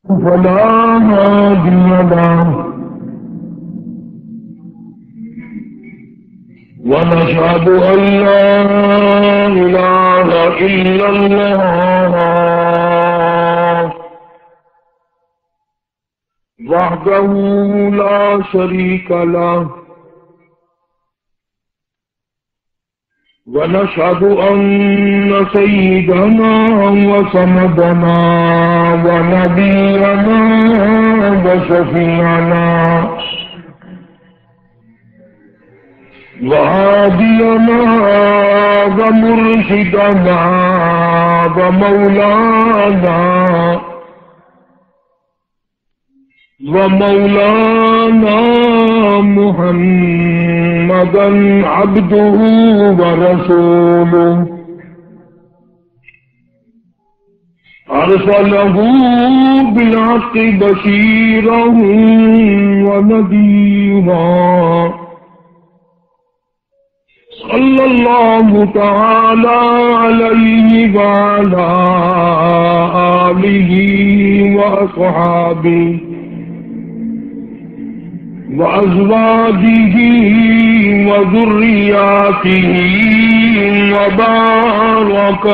فلا هادي له ونشهد أن لا إله إلا الله وحده لا شريك له ونشهد أن سيدنا وسندنا ونبينا وشفيعنا وهادينا ومرشدنا ومولانا محمدا عبده ورسوله أرسله بالحق بشيرا ونذيرا صلى الله تعالى عليه وعلى آله وأصحابه وأزواجه وذرياته وبارك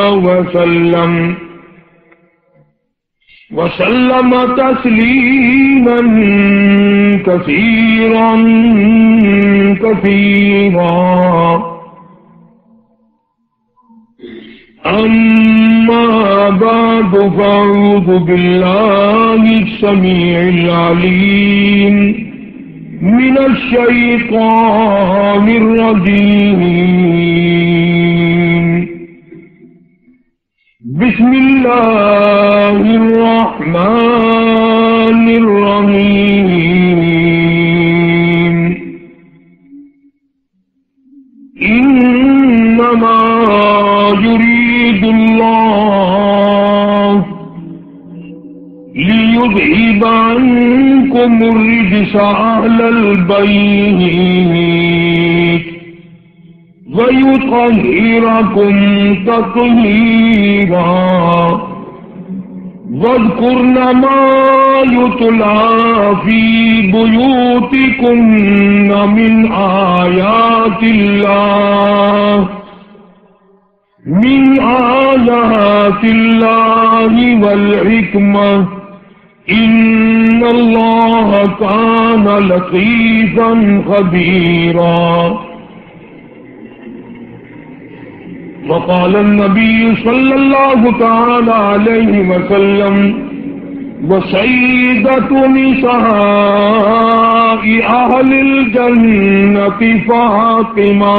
وسلم تسليما كثيرا أما بعد فأعوذ بالله السميع العليم من الشيطان الرجيم بسم الله الرحمن الرحيم إنما يريد الله ليذهب عنكم الرجس أهل البيت ويطهركم تطهيرا واذكرن ما يتلى في بيوتكن من آيات الله والحكمة إن الله كان لطيفا خبيرا وقال النبي صلى الله تعالى عليه وسلم وسيدة نساء أهل الجنة فاطمة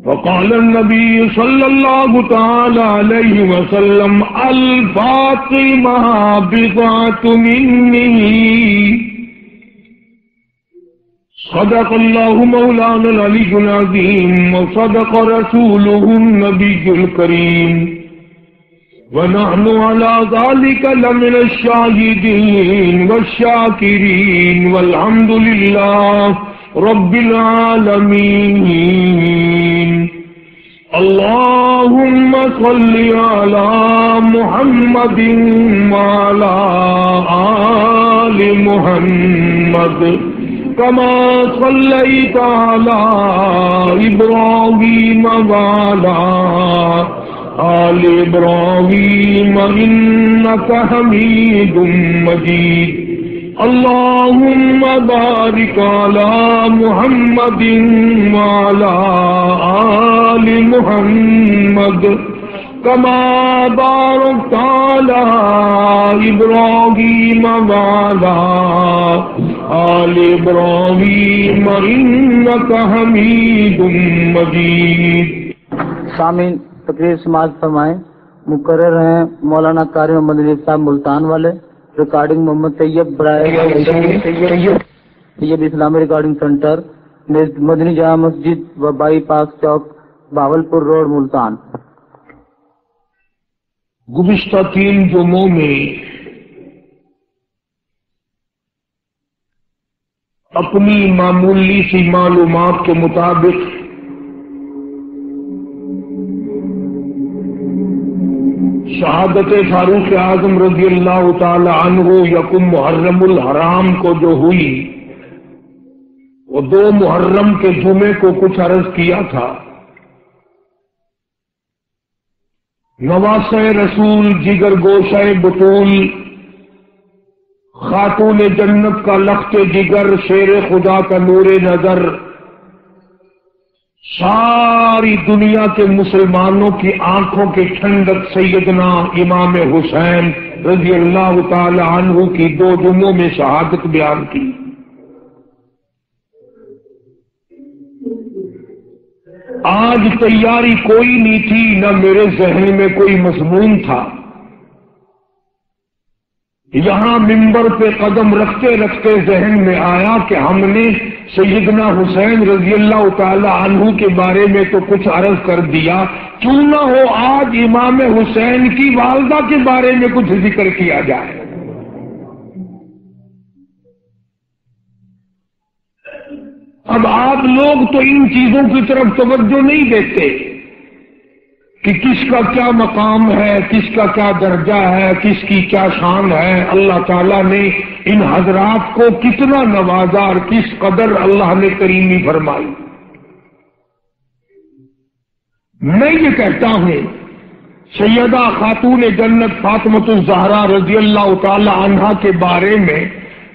وقال النبي صلى الله تعالى عليه وسلم الفاطمة بضعة مني صدق الله مولانا العلي العظيم وصدق رسوله النبي الكريم ونحن على ذلك لمن الشاهدين والشاكرين والحمد لله رب العالمين اللهم صل على محمد وعلى آل محمد كما صليت على إبراهيم وعلى آل إبراهيم إنك حميد مجيد اللهم بارك على محمد وعلى آل محمد كما باركت على إبراهيم وعلى آل إبراهيم إنك حميد مجيد. سامعین تقریر سماعت فرمائیں. مقرر ہیں مولانا قاری محمد علی صاحب ملتان والے. ریکارڈنگ محمد طیب طیب اسلامی ریکارڈنگ سینٹر مدنی جامع مسجد و by pass Chowk Bahawalpur road Multan. گزشتہ 3 جمعوں میں اپنی معمولی سی معلومات کے مطابق شہادت فاروق اعظم رضی اللہ تعالی عنہ یکم محرم الحرام کو جو ہوئی، وہ 2 محرم کے جمعے کو کچھ عرض کیا تھا۔ نواسہ رسول، جگر گوشہ بطول، خاتون جنت کا لخت جگر، شیر خدا کا نور نظر، ساری دنیا کے مسلمانوں کی آنکھوں کی ٹھنڈک سیدنا امام حسین رضی اللہ تعالی عنہ کی 2 جمعوں میں شہادت بیان کی۔ آج تیاری کوئی نہیں تھی، نہ میرے ذہن میں کوئی مضمون تھا۔ یہاں ممبر پہ قدم رکھتے رکھتے ذہن میں آیا کہ ہم نے سیدنا حسین رضی اللہ تعالی عنہ کے بارے میں تو کچھ عرض کر دیا، کیوں نہ ہو آج امام حسین کی والدہ کے بارے میں کچھ ذکر کیا جائے۔ اب آپ لوگ تو ان چیزوں کی طرف توجہ نہیں دیتے کہ کس کا کیا مقام ہے، کس کا کیا درجہ ہے، کس کی کیا شان ہے۔ اللہ تعالیٰ نے ان حضرات کو کتنا نوازا اور کس قدر اللہ نے کریمی فرمائی۔ میں یہ کہتا ہوں سیدہ خاتون جنت فاطمۃ الزہرا رضی اللہ تعالی عنہا کے بارے میں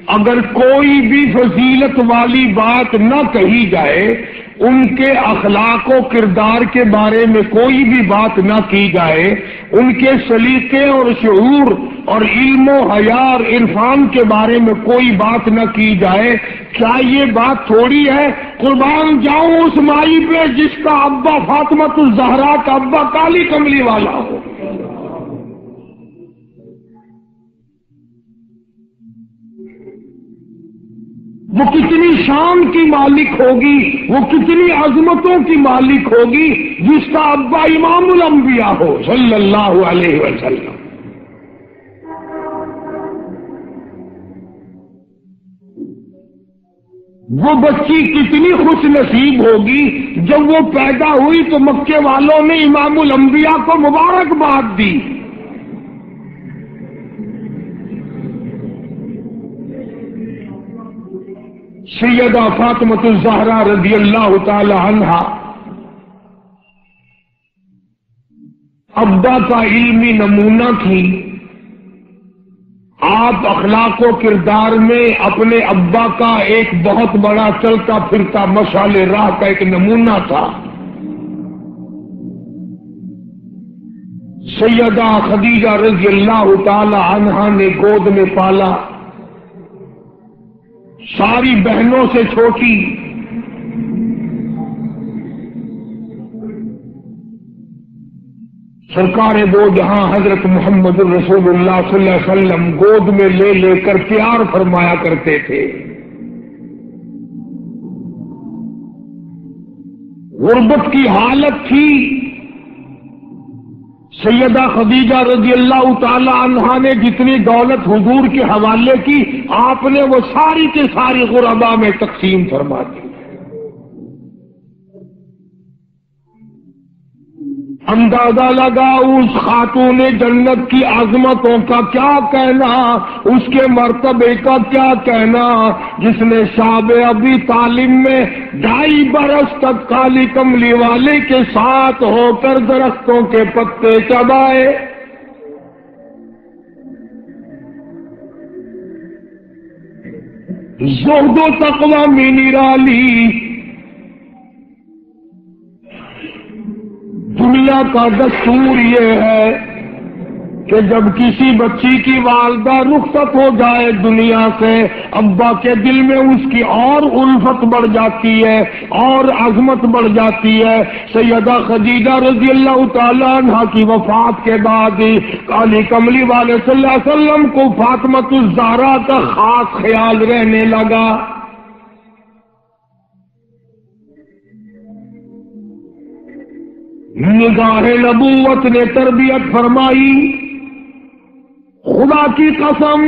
اگر کوئی بھی فضیلت والی بات نہ کہی جائے، ان کے اخلاق و کردار کے بارے میں کوئی بھی بات نہ کی جائے، ان کے سلیقے اور شعور اور علم و حیا اور عرفان کے بارے میں کوئی بات نہ کی جائے، کیا یہ بات تھوڑی ہے؟ قربان جاؤں اس مائی پہ جس کا ابا فاطمۃ الزہرا کا ابا کالی کملی والا ہو۔ وہ کتنی شان کی مالک ہوگی، وہ کتنی عظمتوں کی مالک ہوگی جس کا ابا امام الانبیاء ہو صلی اللہ علیہ وسلم۔ وہ بچی کتنی خوش نصیب ہوگی جب وہ پیدا ہوئی تو مکے والوں نے امام الانبیاء کو مبارکباد دی۔ سیدہ فاطمۃ الزہرا رضی اللہ تعالی عنہا ابا کا علمی نمونہ تھی۔ آپ اخلاق و کردار میں اپنے ابا کا ایک بہت بڑا چلتا پھرتا مشعل راہ کا ایک نمونہ تھا۔ سیدہ خدیجہ رضی اللہ تعالی عنہا نے گود میں پالا، ساری بہنوں سے چھوٹی۔ سرکار دو جہاں حضرت محمد الرسول اللہ صلی اللہ علیہ وسلم گود میں لے لے کر پیار فرمایا کرتے تھے۔ غربت کی حالت تھی، سیدہ خدیجہ رضی اللہ تعالی عنہا نے جتنی دولت حضور کے حوالے کی، آپ نے وہ ساری کے ساری غربا میں تقسیم فرما دی۔ اندازہ لگا اس خاتون جنت کی عظمتوں کا کیا کہنا، اس کے مرتبے کا کیا کہنا، جس نے شاب ابی طالب میں 2.5 برس تک کالی کملی والے کے ساتھ ہو کر درختوں کے پتے چبائے۔ زہد و تقوی میں نرالی، دنیا کا دستور یہ ہے کہ جب کسی بچی کی والدہ رخصت ہو جائے دنیا سے، ابا کے دل میں اس کی اور الفت بڑھ جاتی ہے اور عظمت بڑھ جاتی ہے۔ سیدہ خدیجہ رضی اللہ تعالی عنہا کی وفات کے بعد کالی کملی والے صلی اللہ علیہ وسلم کو فاطمۃ الزہرا کا خاص خیال رہنے لگا۔ نگاہ نبوت نے تربیت فرمائی۔ خدا کی قسم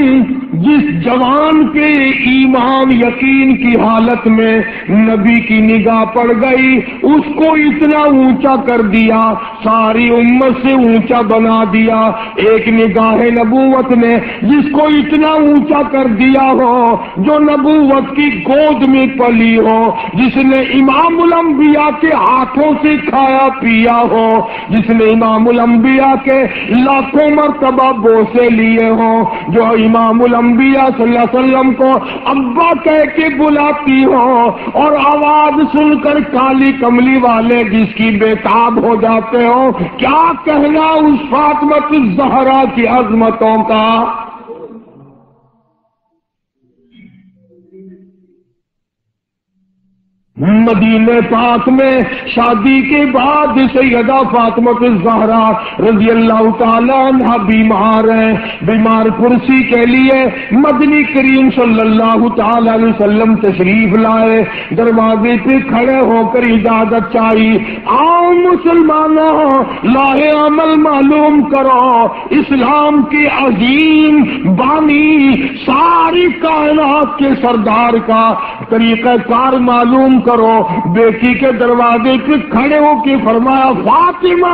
جس جوان کے ایمان یقین کی حالت میں نبی کی نگاہ پڑ گئی اس کو اتنا اونچا کر دیا، ساری امت سے اونچا بنا دیا۔ ایک نگاہ نبوت نے جس کو اتنا اونچا کر دیا ہو، جو نبوت کی گود میں پلی ہو، جس نے امام الانبیاء کے ہاتھوں سے کھایا پیا ہو، جس نے امام الانبیاء کے لاکھوں مرتبہ بوسے لیے ہوں، جو امام الانبیاء صلی اللہ علیہ وسلم کو ابا کہہ کے بلاتی ہو، اور آواز سن کر کالی کملی والے جس کی بےتاب ہو جاتے ہو، کیا کہنا اس فاطمہ الزہرا کی عظمتوں کا۔ مدینہ پاک میں شادی کے بعد سیدہ فاطمہ الزہرا رضی اللہ تعالیٰ عنہ بیمار ہیں، بیمار پرسی کے لیے مدنی کریم صلی اللہ تعالیٰ علیہ وسلم تشریف لائے، دروازے پہ کھڑے ہو کر اجازت چاہی، آؤ مسلمانوں لاہ عمل معلوم کرو، اسلام کے عظیم بانی ساری کائنات کے سردار کا طریقہ کار معلوم کرو۔ بیٹی کے دروازے پہ کھڑے ہو کے فرمایا، فاطمہ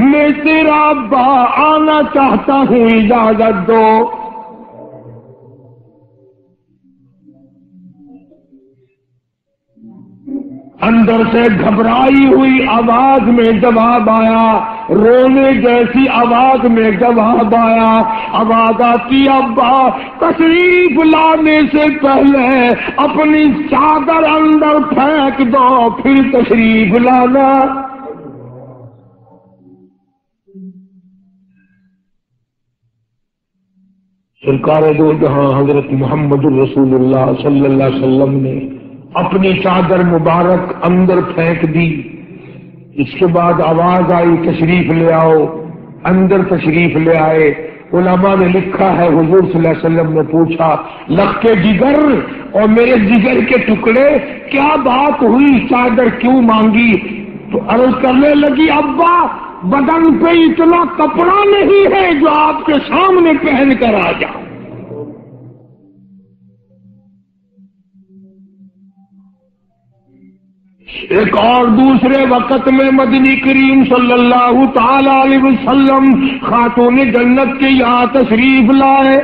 میں تیرا ابا آنا چاہتا ہوں، اجازت دو۔ اندر سے گھبرائی ہوئی آواز میں جواب آیا، رونے جیسی آواز میں جواب آیا، آواز آتی، ابا تشریف لانے سے پہلے اپنی چادر اندر پھینک دو پھر تشریف لانا۔ سرکار دو جہاں حضرت محمد الرسول اللہ صلی اللہ علیہ وسلم نے اپنی چادر مبارک اندر پھینک دی، اس کے بعد آواز آئی تشریف لے آؤ، اندر تشریف لے آئے۔ علماء نے لکھا ہے حضور صلی اللہ علیہ وسلم نے پوچھا، لخت جگر اور میرے جگر کے ٹکڑے کیا بات ہوئی، چادر کیوں مانگی؟ تو عرض کرنے لگی، ابا بدن پہ اتنا کپڑا نہیں ہے جو آپ کے سامنے پہن کر آ جاؤ۔ ایک اور دوسرے وقت میں مدنی کریم صلی اللہ تعالی علیہ وسلم خاتون جنت کے یہاں تشریف لائے،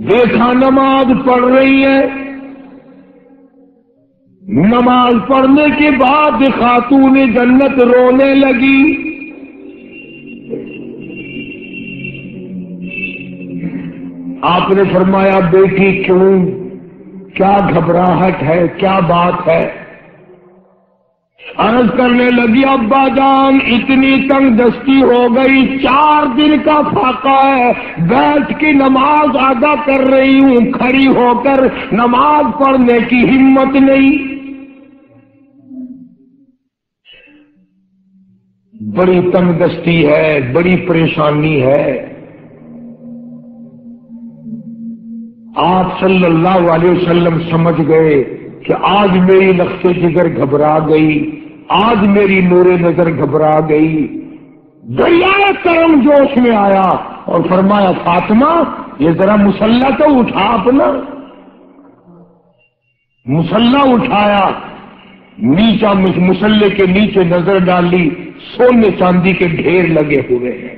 دیکھا نماز پڑھ رہی ہے، نماز پڑھنے کے بعد خاتون جنت رونے لگی۔ آپ نے فرمایا، بیٹی کیوں، کیا گھبراہٹ ہے، کیا بات ہے؟ عرض کرنے لگی، ابا جان اتنی تنگ دستی ہو گئی، 4 دن کا فاقہ ہے، بیٹھ کے نماز ادا کر رہی ہوں، کھڑی ہو کر نماز پڑھنے کی ہمت نہیں۔ بڑی تنگ دستی ہے، بڑی پریشانی ہے۔ آپ صلی اللہ علیہ وسلم سمجھ گئے کہ آج میری لخت جگر گھبرا گئی، آج میری نور نظر گھبرا گئی۔ دریائے کرم جوش میں آیا اور فرمایا، فاطمہ یہ ذرا مصلی تو اٹھا، اپنا مصلی اٹھایا، نیچا مصلی کے نیچے نظر ڈالی، سونے چاندی کے ڈھیر لگے ہوئے ہیں۔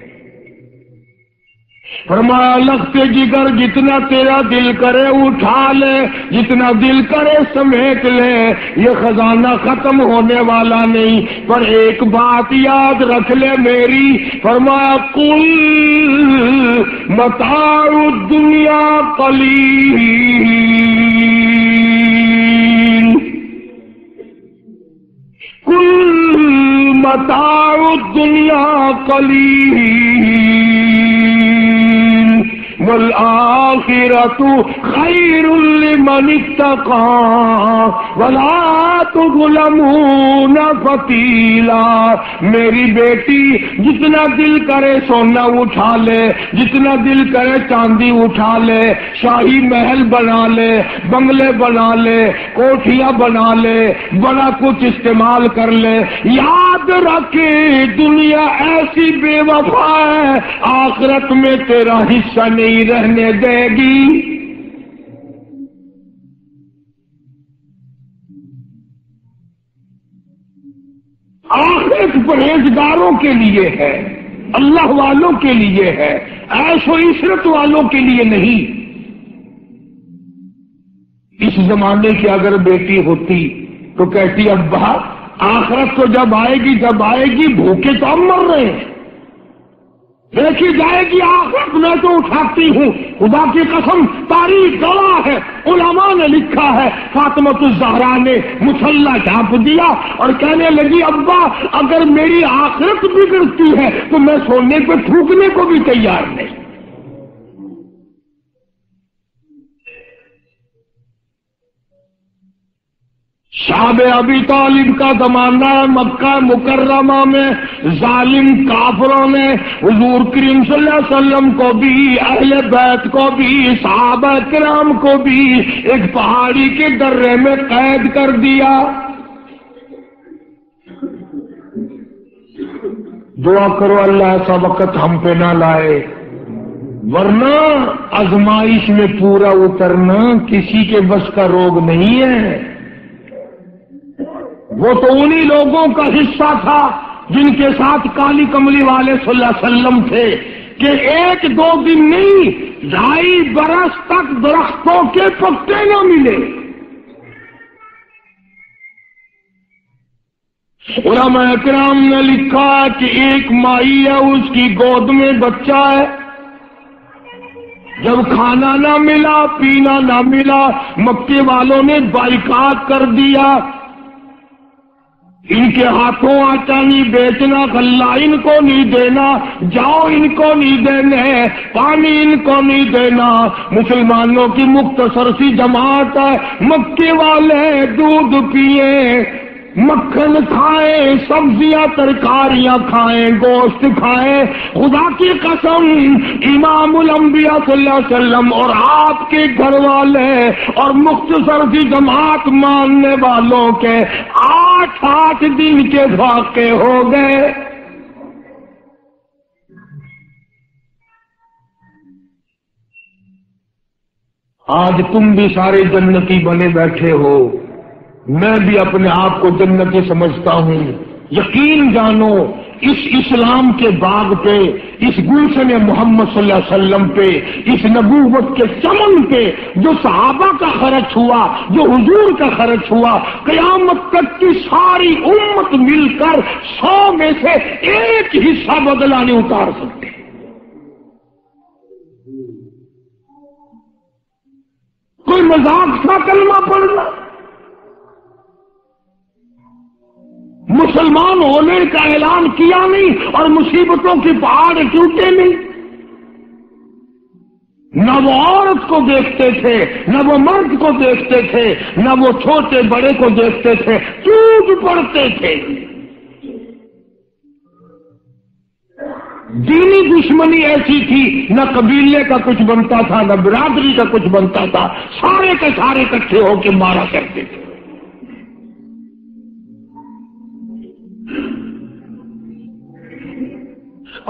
فرمایا، لخت جگر جتنا تیرا دل کرے اٹھا لے، جتنا دل کرے سمیٹ لے، یہ خزانہ ختم ہونے والا نہیں، پر ایک بات یاد رکھ لے میری۔ فرمایا، کل متاع الدنیا قلیل، کل متاع الدنیا قلیل، والآخرۃ خیر لمن اتقى ولا تظلمون فتیلا۔ میری بیٹی جتنا دل کرے سونا اٹھا لے، جتنا دل کرے چاندی اٹھا لے، شاہی محل بنا لے، بنگلے بنا لے، کوٹھیاں بنا لے، بڑا کچھ استعمال کر لے، یاد رکھے دنیا ایسی بے وفا ہے، آخرت میں تیرا حصہ نہیں رہنے دے گی۔ آخرت پرہیزگاروں کے لیے ہے، اللہ والوں کے لیے ہے، عیش و عشرت والوں کے لیے نہیں۔ اس زمانے کی اگر بیٹی ہوتی تو کہتی ابا آخرت تو جب آئے گی بھوکے تو ہم مر رہے ہیں، دیکھی جائے گی آخرت میں تو اٹھاتی ہوں۔ خدا کی قسم تاریخ گواہ ہے، علماء نے لکھا ہے، فاطمہ الزہرا نے مصلی ڈھانپ دیا اور کہنے لگی ابا اگر میری آخرت بگڑتی ہے تو میں سونے پہ تھوکنے کو بھی تیار نہیں۔ شعب ابی طالب کا زمانہ ہے، مکہ مکرمہ میں ظالم کافروں نے حضور کریم صلی اللہ علیہ وسلم کو بھی، اہل بیت کو بھی، صحابہ کرام کو بھی ایک پہاڑی کے درے میں قید کر دیا۔ دعا کرو اللہ ایسا وقت ہم پہ نہ لائے، ورنہ آزمائش میں پورا اترنا کسی کے بس کا روگ نہیں ہے۔ وہ تو انہی لوگوں کا حصہ تھا جن کے ساتھ کالی کملی والے صلی اللہ علیہ وسلم تھے کہ ایک دو دن نہیں 2.5 برس تک درختوں کے پتے نہ ملے۔ علماء کرام نے لکھا کہ ایک مائی ہے، اس کی گود میں بچہ ہے، جب کھانا نہ ملا پینا نہ ملا مکے والوں نے بائیکاٹ کر دیا، ان کے ہاتھوں آٹا نہیں بیچنا، غلہ ان کو نہیں دینا، جاؤ ان کو نہیں دینے، پانی ان کو نہیں دینا۔ مسلمانوں کی مختصر سی جماعت ہے، مکے والے دودھ پیئیں، مکھن کھائیں، سبزیاں ترکاریاں کھائیں، گوشت کھائیں۔ خدا کی قسم امام الانبیاء صلی اللہ علیہ وسلم اور آپ کے گھر والے اور مختصر سی جماعت ماننے والوں کے 8 دن کے واقع ہو گئے۔ آج تم بھی سارے جنتی بنے بیٹھے ہو، میں بھی اپنے آپ کو جنتی سمجھتا ہوں۔ یقین جانو اس اسلام کے باغ پہ، اس گلشن محمد صلی اللہ علیہ وسلم پہ، اس نبوت کے چمن پہ جو صحابہ کا خرچ ہوا، جو حضور کا خرچ ہوا، قیامت تک کی ساری امت مل کر 100 میں سے ایک حصہ بدلہ نہیں اتار سکتے۔ کوئی مذاق تھا کلمہ پڑھنا؟ مسلمان ہونے کا اعلان کیا نہیں اور مصیبتوں کے پہاڑ ٹوٹے نہیں۔ نہ وہ عورت کو دیکھتے تھے، نہ وہ مرد کو دیکھتے تھے، نہ وہ چھوٹے بڑے کو دیکھتے تھے، ٹوٹ پڑتے تھے۔ دینی دشمنی ایسی تھی، نہ قبیلے کا کچھ بنتا تھا، نہ برادری کا کچھ بنتا تھا، سارے کے سارے اکٹھے ہو کے مارا کرتے تھے۔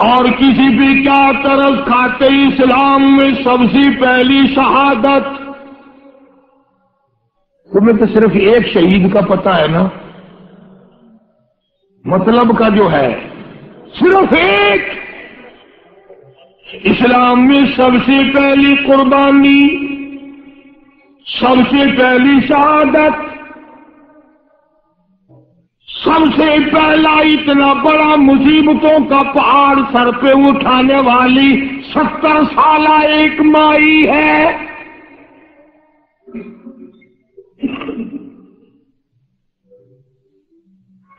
اور کسی بھی کیا طرز کھاتے اسلام میں سب سے پہلی شہادت؟ تمہیں تو صرف ایک شہید کا پتہ ہے نا، مطلب کا جو ہے صرف ایک۔ اسلام میں سب سے پہلی قربانی، سب سے پہلی شہادت، سب سے پہلا اتنا بڑا مصیبتوں کا پہاڑ سر پہ اٹھانے والی 70 سالہ ایک مائی ہے۔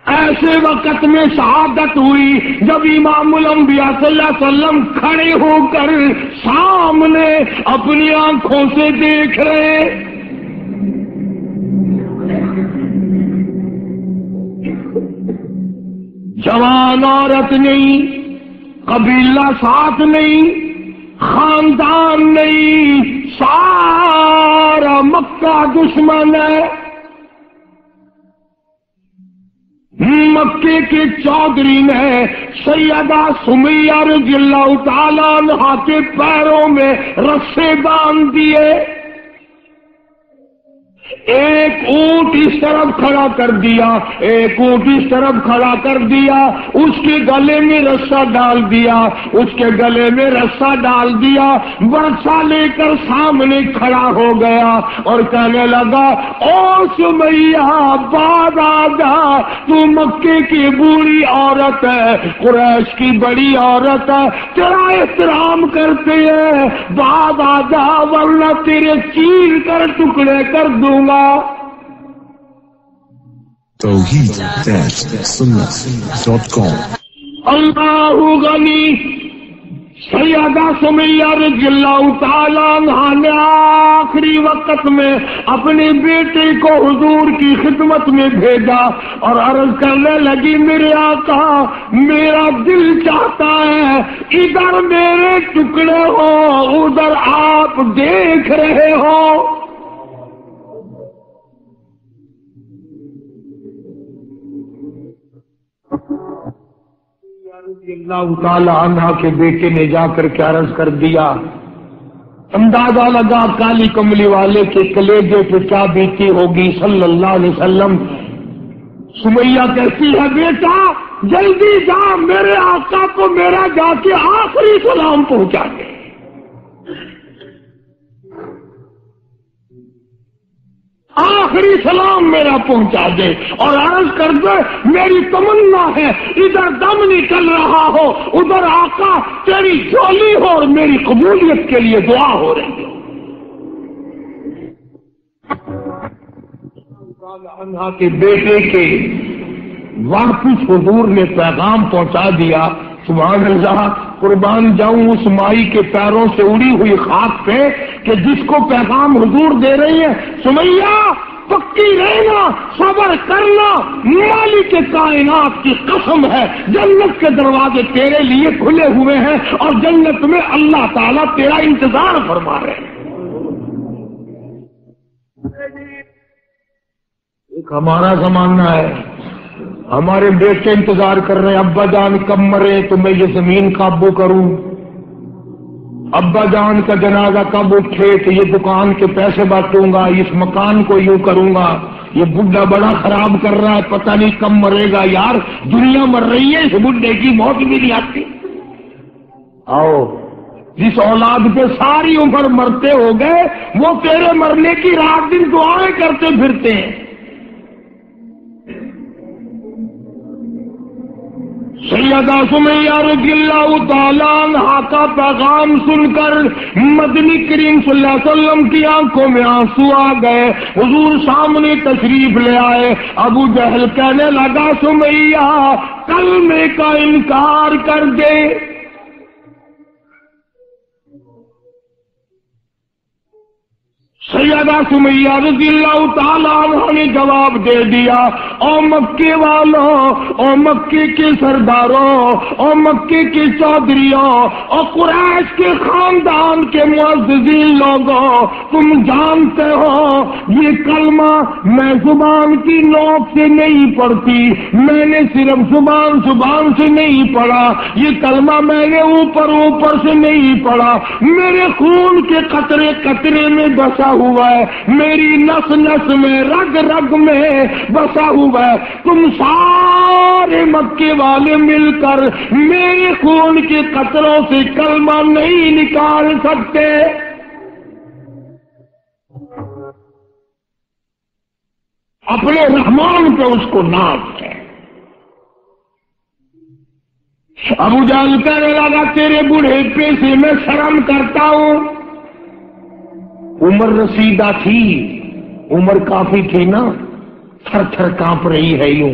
ایسے وقت میں شہادت ہوئی جب امام الانبیاء صلی اللہ علیہ وسلم کھڑے ہو کر سامنے اپنی آنکھوں سے دیکھ رہے. جوان عورت نہیں، قبیلہ ساتھ نہیں، خاندان نہیں، سارا مکہ دشمن ہے. مکے کے چودھری نے سیدہ سمیہ رضی اللہ تعالیٰ عنہا کے پیروں میں رسے باندھ دیے. ایک اونٹ اس طرف کھڑا کر دیا، ایک اونٹ اس طرف کھڑا کر دیا، اس کے گلے میں رسا ڈال دیا، اس کے گلے میں رسا ڈال دیا، برسا لے کر سامنے کھڑا ہو گیا اور کہنے لگا او سمیہ بعد آ جا، تو مکے کی بوڑھی عورت ہے، قریش کی بڑی عورت ہے، تیرا احترام کرتے ہیں، بعد آ جا ورنہ تیرے چیر کر ٹکڑے کر دوں گا. توحید-sunnah.com اللہ غنی. سیدہ سمیہ رضی اللہ تعالیٰ عنہا نے آخری وقت میں اپنے بیٹے کو حضور کی خدمت میں بھیجا اور عرض کرنے لگی میرے آقا میرا دل چاہتا ہے ادھر میرے ٹکڑے ہو، ادھر آپ دیکھ رہے ہو. اللہ تعالیٰ عنہ کے بیٹے نے جا کر کے عرض کر دیا. اندازہ لگا کالی کملی والے کے کلیجے پہ کیا بیتی ہوگی صلی اللہ علیہ وسلم. سمیہ کہتی ہے بیٹا جلدی جا، میرے آقا کو میرا جا کے آخری سلام پہنچا دے. آخری سلام میرا پہنچا دے اور عرض کر دے میری تمنا ہے ادھر دم نکل رہا ہو، ادھر آقا تیری جھولی ہو اور میری قبولیت کے لیے دعا ہو رہی ہو. عنہا کے بیٹے کے واپس حضور نے پیغام پہنچا دیا. سبحان اللہ، قربان جاؤں اس مائی کے پیروں سے اڑی ہوئی خاک پہ کہ جس کو پیغام حضور دے رہی ہے سمیہ پکی رہنا، صبر کرنا، مالک کائنات کی قسم ہے جنت کے دروازے تیرے لیے کھلے ہوئے ہیں اور جنت میں اللہ تعالیٰ تیرا انتظار فرما رہے ہیں. ایک ہمارا زمانہ ہے، ہمارے بیٹے انتظار کر رہے ہیں ابا جان کب مرے تو میں یہ زمین قابو کروں، ابا جان کا جنازہ کب اٹھے تو یہ دکان کے پیسے بانٹوں گا، اس مکان کو یوں کروں گا، یہ بڈھا بڑا خراب کر رہا ہے پتہ نہیں کب مرے گا. یار دنیا مر رہی ہے، اس بڈھے کی موت بھی نہیں آتی. آؤ جس اولاد پہ ساری عمر مرتے ہو گئے وہ تیرے مرنے کی رات دن دعائیں کرتے پھرتے ہیں. سیدہ سمیہ رضی اللہ تعالیٰ عنہا کا پیغام سن کر مدنی کریم صلی اللہ علیہ وسلم کی آنکھوں میں آنسو آ گئے. حضور سامنے تشریف لے آئے. ابو جہل کہنے لگا سمیہ کلمے کا انکار کر دے. سیدہ سمیہ رضی اللہ تعالیٰ عنہ نے جواب دے دیا او مکے والوں، او مکے کے سرداروں، او مکے کے چودھریوں، او قریش کے خاندان کے معززین لوگوں، تم جانتے ہو یہ کلمہ میں زبان کی نوک سے نہیں پڑھتی، میں نے صرف زبان سے نہیں پڑھا، یہ کلمہ میں نے اوپر سے نہیں پڑھا، میرے خون کے قطرے قطرے میں بسا ہوا ہے، میری نس نس میں رگ رگ میں بسا ہوا ہے. تم سارے مکے والے مل کر میرے خون کے قطروں سے کلمہ نہیں نکال سکتے. اپنے رحمان پہ اس کو ناز ہے. ابو جہل کہنے لگا تیرے بڑھیپے سے میں شرم کرتا ہوں. عمر رسیدہ تھی، عمر کافی تھی نا، تھر تھر کانپ رہی ہے یوں.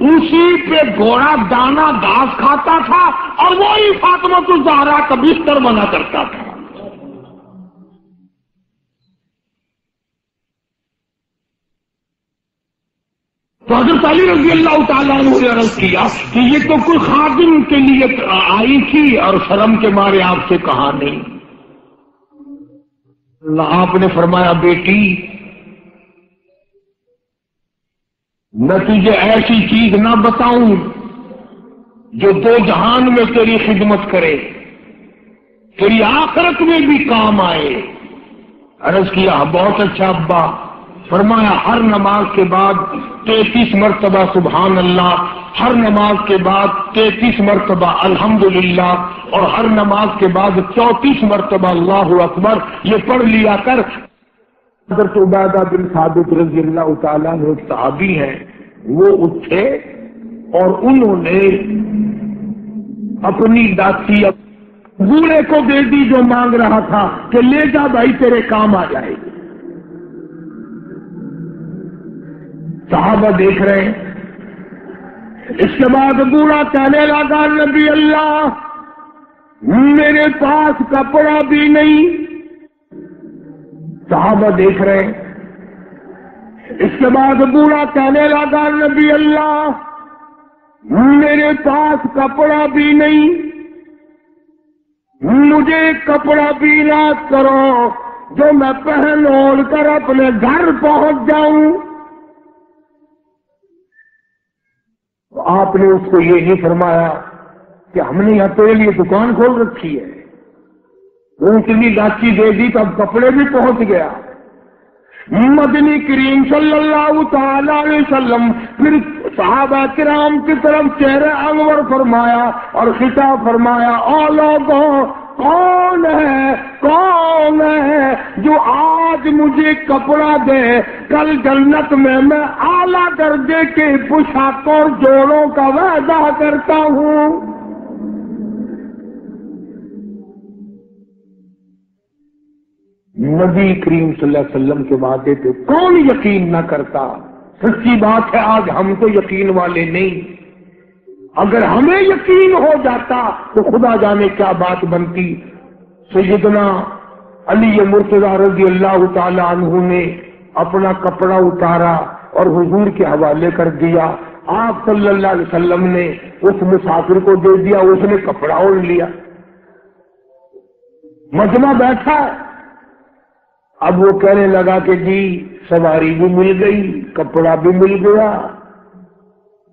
اسی پہ گھوڑا دانا گھاس کھاتا تھا اور وہی فاطمہ الزہرا کا بستر بنا کرتا تھا. تو حضرت علی رضی اللہ تعالیٰ عنہ نے عرض کیا کہ یہ تو کوئی خادم کے لیے آئی تھی اور شرم کے مارے آپ سے کہا نہیں. آپ نے فرمایا بیٹی میں تجھے ایسی چیز نہ بتاؤں جو دو جہان میں تیری خدمت کرے، تیری آخرت میں بھی کام آئے. عرض کیا بہت اچھا ابا. فرمایا ہر نماز کے بعد 33 مرتبہ سبحان اللہ، ہر نماز کے بعد 33 مرتبہ الحمدللہ، اور ہر نماز کے بعد 34 مرتبہ اللہ اکبر یہ پڑھ لیا کر. حضرت عبادہ بن ثابت رضی اللہ تعالیٰ عنہ ایک صحابی ہیں، وہ اٹھے اور انہوں نے اپنی داسی بوڑھے کو دے دی جو مانگ رہا تھا کہ لے جا بھائی تیرے کام آ جائے گی. صحابہ دیکھ رہے ہیں. اس کے بعد بوڑھا کہنے لگا نبی اللہ میرے پاس کپڑا بھی نہیں. صحابہ دیکھ رہے ہیں. اس کے بعد بوڑھا کہنے لگا نبی اللہ میرے پاس کپڑا بھی نہیں، مجھے کپڑا بھی نہ کرو جو میں پہن اوڑھ کر اپنے گھر پہنچ جاؤں. آپ نے اس کو یہ نہیں فرمایا کہ ہم نے یہاں تیرے لیے دکان کھول رکھی ہے، اونٹنی لاچی دے دی تو اب کپڑے بھی پہنچ گیا. مدنی کریم صلی اللہ تعالی علیہ وسلم پھر صحابہ کرام کی طرف چہرہ انور فرمایا اور خطاب فرمایا او لوگوں کون ہے جو آج مجھے کپڑا دے، کل جنت میں اعلیٰ درجے کے پوشاکوں اور جوڑوں کا وعدہ کرتا ہوں. نبی کریم صلی اللہ علیہ وسلم کے وعدے پہ کون یقین نہ کرتا. سچی بات ہے آج ہم تو یقین والے نہیں. اگر ہمیں یقین ہو جاتا تو خدا جانے کیا بات بنتی. سیدنا علی مرتضی رضی اللہ تعالی عنہ نے اپنا کپڑا اتارا اور حضور کے حوالے کر دیا. آپ صلی اللہ علیہ وسلم نے اس مسافر کو دے دیا، اس نے کپڑا اوڑھ لیا. مجمع بیٹھا. اب وہ کہنے لگا کہ جی سواری بھی مل گئی، کپڑا بھی مل گیا،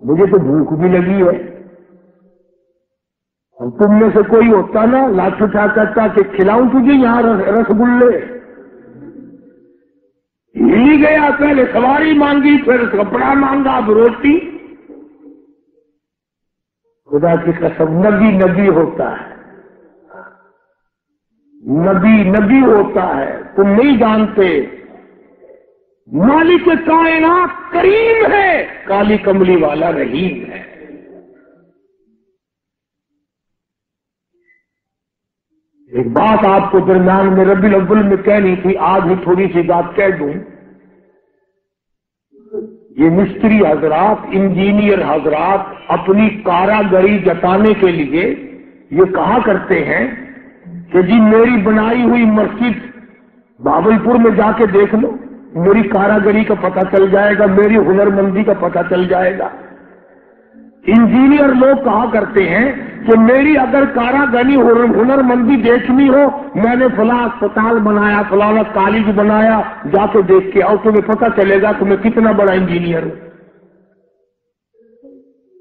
مجھے تو بھوک بھی لگی ہے. تم میں سے کوئی ہوتا نا لاٹھ اٹھا کرتا کہ کھلاؤں تجھے یہاں رسگلے. ہی گیا، پہلے سواری مانگی پھر کپڑا مانگا اب روٹی. خدا کی قسم نبی ہوتا ہے، نبی ہوتا ہے. تم نہیں جانتے مالک کائنات کریم ہے، کالی کملی والا رحیم ہے. ایک بات آپ کو درمیان میں ربیع الاول میں کہنی تھی، آج ہی تھوڑی سی بات کہہ دوں. یہ مستری حضرات، انجینئر حضرات اپنی کاراگری جتانے کے لیے یہ کہا کرتے ہیں کہ جی میری بنائی ہوئی مسجد بھاگلپور میں جا کے دیکھ لو، میری کاراگری کا پتہ چل جائے گا، میری ہنرمندی کا پتہ چل جائے گا. انجینئر لوگ کہا کرتے ہیں کہ میری اگر کاراگری ہنرمندی دیکھنی ہو، میں نے فلاں اسپتال بنایا، فلاں کالج بنایا، جا کے دیکھ کے آؤ، تمہیں پتہ چلے گا تمہیں کتنا بڑا انجینئر ہو.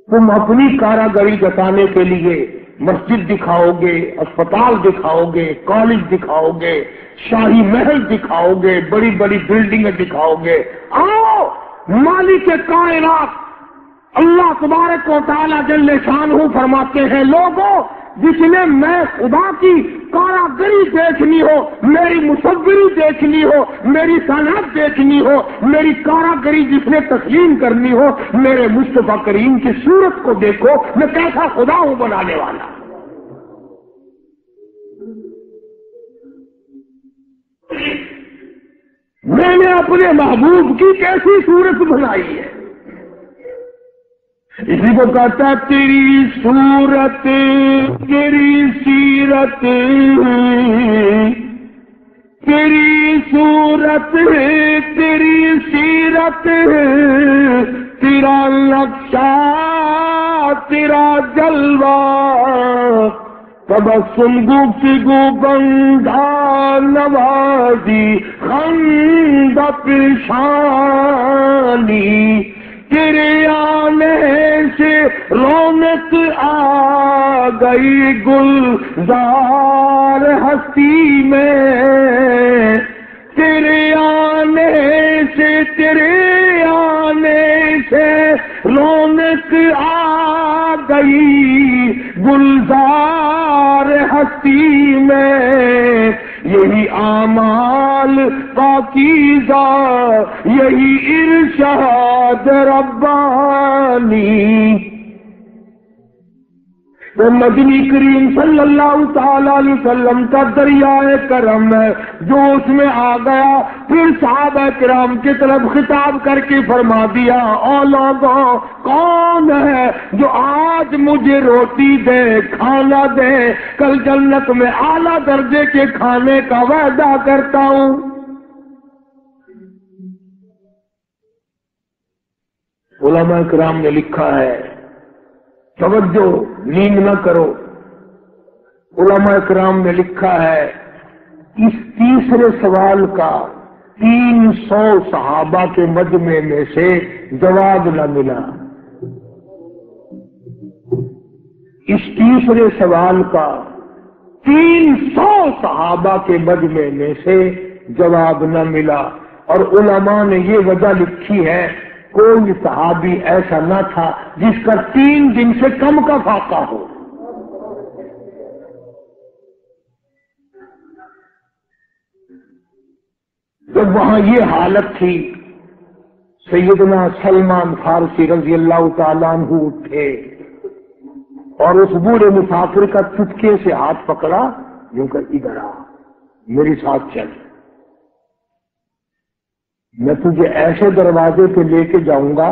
تم اپنی کاراگری جتانے کے لیے مسجد دکھاؤ گے، اسپتال دکھاؤ گے، کالج دکھاؤ گے، شاہی محل دکھاؤ گے، بڑی بڑی بلڈنگیں دکھاؤ گے. آؤ مالک کائنات اللہ تبارک و تعالیٰ جل شانہ فرماتے ہیں لوگوں جس نے میں خدا کی کاراگری دیکھنی ہو، میری مصوری دیکھنی ہو، میری صنعت دیکھنی ہو، میری کاراگری جس نے تسلیم کرنی ہو، میرے مصطفیٰ کریم کی صورت کو دیکھو، میں کیسا خدا ہوں بنانے والا. میں نے اپنے محبوب کی کیسی صورت بنائی ہے. اسی کو کہتا ہے تیری صورت تیری سیرت، تیری صورت تیری سیرت، تیرا نقشہ تیرا جلوہ، تبسم گفتگو بندہ نوازی خند پیشانی، تیرے آنے سے رونق آ گئی گلزار ہستی میں، تیرے آنے سے رونق آ گئی گلزار ہستی میں، یہی اعمال پاکیزہ یہی ارشاد ربانی۔ وہ مدنی کریم صلی اللہ تعالی علیہ وسلم کا دریائے کرم ہے جو اس میں آ گیا، پھر صحابہ کرام کی طرف خطاب کر کے فرما دیا، او لوگوں کون ہے جو آج مجھے روٹی دے کھانا دے، کل جنت میں اعلیٰ درجے کے کھانے کا وعدہ کرتا ہوں۔ علماء کرام نے لکھا ہے، توجہ نیند نہ کرو، علماء کرام نے لکھا ہے اس تیسرے سوال کا 300 صحابہ کے مجمع میں سے جواب نہ ملا، اس تیسرے سوال کا 300 صحابہ کے مجمع میں سے جواب نہ ملا، اور علماء نے یہ وجہ لکھی ہے کوئی صحابی ایسا نہ تھا جس کا 3 دن سے کم کا فاقہ ہو۔ جب وہاں یہ حالت تھی، سیدنا سلمان فارسی رضی اللہ تعالیٰ عنہ اٹھے اور اس بوڑھے مسافر کا چٹکے سے ہاتھ پکڑا، یوں کہ ادھر آ میری ساتھ چل، میں تجھے ایسے دروازے پہ لے کے جاؤں گا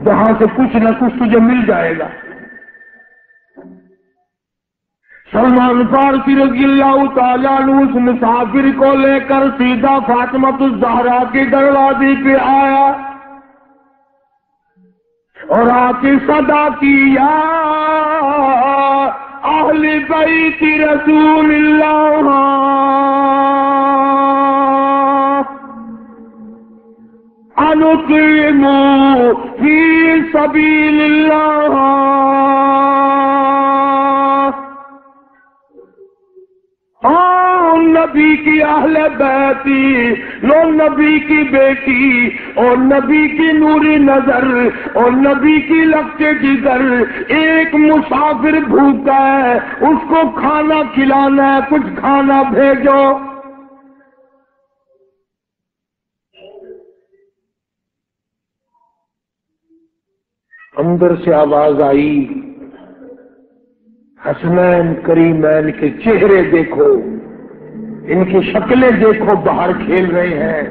جہاں سے کچھ نہ کچھ تجھے مل جائے گا۔ سلمان فارسی رضی اللہ تعالیٰ عنہ اس مسافر کو لے کر سیدھا فاطمہ الزہرا کے دروازے پہ آیا اور آ کے صدا کی، یا اہل بیت رسول اللہ انقیموا فی سبیل اللہ، نبی کی اہل بیتی، لو نبی کی بیٹی اور نبی کی نوری نظر اور نبی کی لگتے جگر، ایک مسافر بھوکا ہے اس کو کھانا کھلانا ہے، کچھ کھانا بھیجو۔ اندر سے آواز آئی، حسنین کریمین کے چہرے دیکھو، ان کی شکلیں دیکھو، باہر کھیل رہے ہیں۔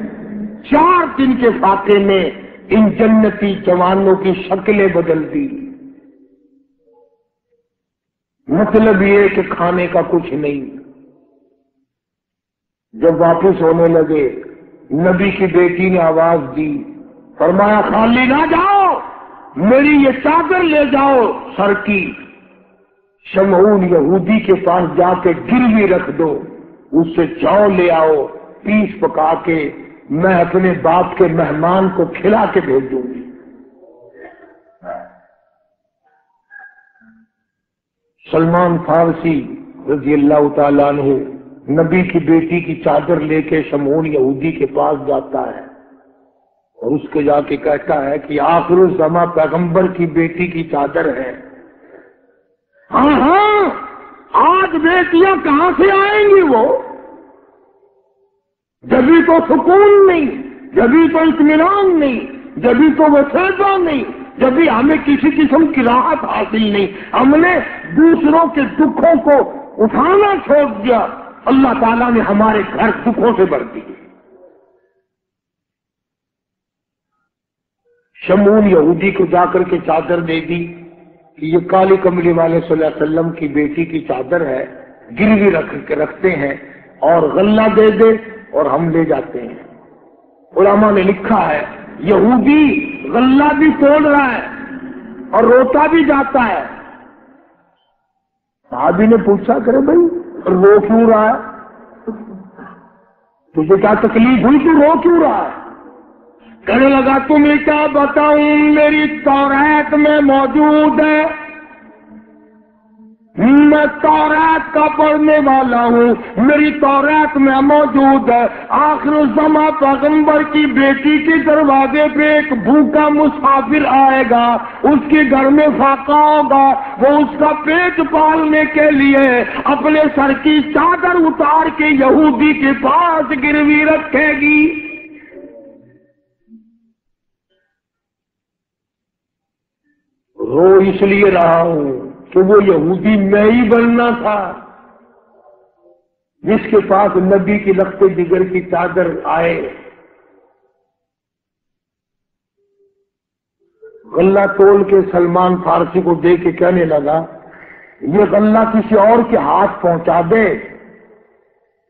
4 دن کے فاقے میں ان جنتی جوانوں کی شکلیں بدل دی۔ مطلب یہ کہ کھانے کا کچھ نہیں۔ جب واپس ہونے لگے، نبی کی بیٹی نے آواز دی، فرمایا خالی نہ جاؤ، میری یہ چادر لے جاؤ سر کی، شمعون یہودی کے پاس جا کے گروی رکھ دو، اس سے چاول لے آؤ، پیس پکا کے میں اپنے باپ کے مہمان کو کھلا کے بھیج دوں گی۔ سلمان فارسی رضی اللہ تعالیٰ عنہ نبی کی بیٹی کی چادر لے کے شمعون یہودی کے پاس جاتا ہے اور اس کے جا کے کہتا ہے کہ آخر الزماں پیغمبر کی بیٹی کی چادر ہے۔ ہاں ہاں، آج بیٹیاں کہاں سے آئیں گی؟ وہ جبھی تو سکون نہیں، جبھی تو اطمینان نہیں، جبھی تو وسیلہ نہیں، جبھی ہمیں کسی قسم کی راحت حاصل نہیں، ہم نے دوسروں کے دکھوں کو اٹھانا چھوڑ دیا، اللہ تعالیٰ نے ہمارے گھر دکھوں سے بھر دیے۔ شمعون یہودی کو جا کر کے چادر دے دی، کہ یہ کالی کملی والے صلی اللہ علیہ وسلم کی بیٹی کی چادر ہے، گروی رکھ کے رکھتے ہیں اور غلہ دے دے اور ہم لے جاتے ہیں۔ علماء نے لکھا ہے یہودی غلہ بھی توڑ رہا ہے اور روتا بھی جاتا ہے۔ صحابی نے پوچھا کرے بھائی رو کیوں رہا ہے، تجھے کیا تکلیف ہوئی، تو رو کیوں رہا ہے؟ کہنے لگا تمہیں کیا بتاؤں، میری تورات میں موجود ہے، میں تورات کا پڑھنے والا ہوں، میری تورات میں موجود ہے آخر الزماں پیغمبر کی بیٹی کے دروازے پہ ایک بھوکا مسافر آئے گا، اس کے گھر میں فاقہ ہوگا، وہ اس کا پیٹ پالنے کے لیے اپنے سر کی چادر اتار کے یہودی کے پاس گروی رکھے گی۔ رو اس لیے رہا ہوں کہ وہ یہودی میں ہی بننا تھا جس کے پاس نبی کی لخت جگر کی چادر آئے۔ غلہ تول کے سلمان فارسی کو دے کے کہنے لگا یہ غلہ کسی اور کے ہاتھ پہنچا دے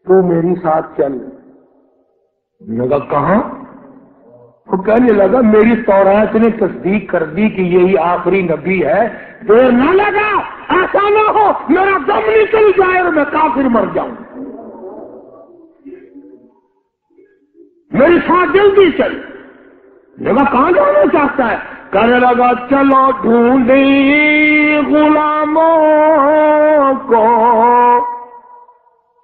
تو میری ساتھ چل۔ لگا کہاں؟ وہ کہنے لگا میری تورات نے تصدیق کر دی کہ یہی آخری نبی ہے، دیر نہ لگا، ایسا نہ ہو میرا دم نکل جائے اور میں کافر مر جاؤں، میری ساتھ جلدی چل۔ لگا کہاں جانا چاہتا ہے؟ کہنے لگا چلو ڈھونڈیں غلاموں کو،